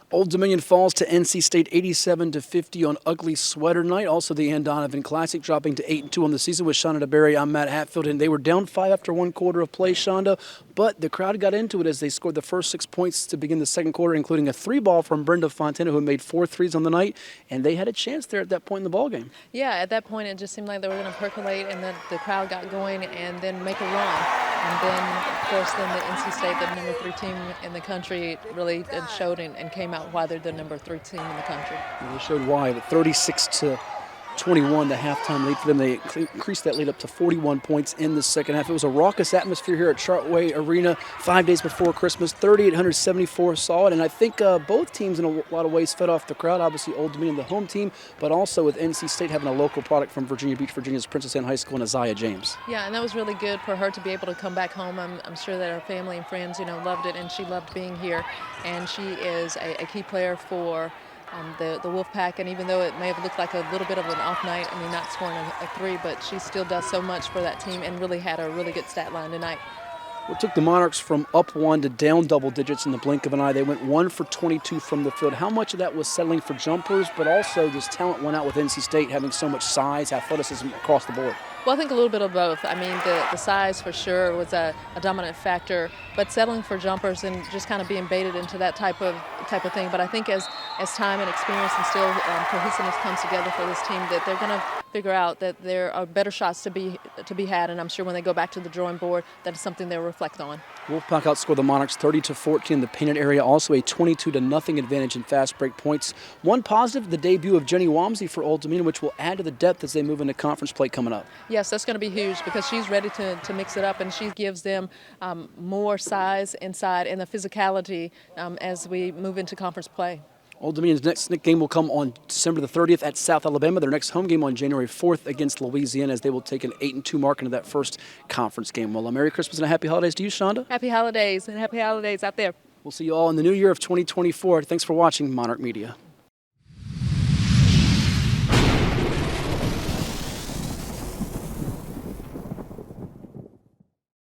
Old Dominion falls to NC State 87-50 on ugly sweater night. Also the Ann Donovan Classic dropping to 8-2 on the season with Shonda DeBerry. I'm Matt Hatfield, and they were down 5 after one quarter of play, Shonda, but the crowd got into it as they scored the first 6 points to begin the second quarter, including a 3-ball from Brenda Fontana, who made 4 threes on the night, and they had a chance there at that point in the ballgame. Yeah, at that point it just seemed like they were going to percolate, and then the crowd got going and then make a run. And then, of course, then the NC State, the number 3 team in the country, really showed and came out why they're the number 3 team in the country. And they showed why. At 36-21, the halftime lead for them. They increased that lead up to 41 points in the second half. It was a raucous atmosphere here at Chartway Arena 5 days before Christmas. 3,874 saw it, and I think both teams in a lot of ways fed off the crowd. Obviously, Old Dominion, the home team, but also with NC State having a local product from Virginia Beach, Virginia's Princess Anne High School, and Isaiah James. Yeah, and that was really good for her to be able to come back home. I'm sure that her family and friends, loved it, and she loved being here. And she is a key player for the Wolfpack, and even though it may have looked like a little bit of an off night, not scoring a 3, but she still does so much for that team and really had a really good stat line tonight. It took the Monarchs from up 1 to down double digits in the blink of an eye. They went 1 for 22 from the field. How much of that was settling for jumpers, but also this talent went out with NC State having so much size, athleticism across the board? Well, I think a little bit of both. The size for sure was a dominant factor, but settling for jumpers and just kind of being baited into that type of thing. But I think as time and experience and still cohesiveness comes together for this team, that they're going to figure out that there are better shots to be had, and I'm sure when they go back to the drawing board, that is something they'll reflect on. Wolfpack outscored the Monarchs 30-14 in the painted area, also a 22-0 advantage in fast break points. One positive, the debut of Jenny Wamsley for Old Dominion, which will add to the depth as they move into conference play coming up. Yes, that's going to be huge because she's ready to mix it up, and she gives them more size inside and the physicality as we move into conference play. Old Dominion's next game will come on December the 30th at South Alabama. Their next home game on January 4th against Louisiana, as they will take an 8-2 mark into that first conference game. Well, Merry Christmas and a Happy Holidays to you, Shonda. Happy holidays, and happy holidays out there. We'll see you all in the new year of 2024. Thanks for watching Monarch Media.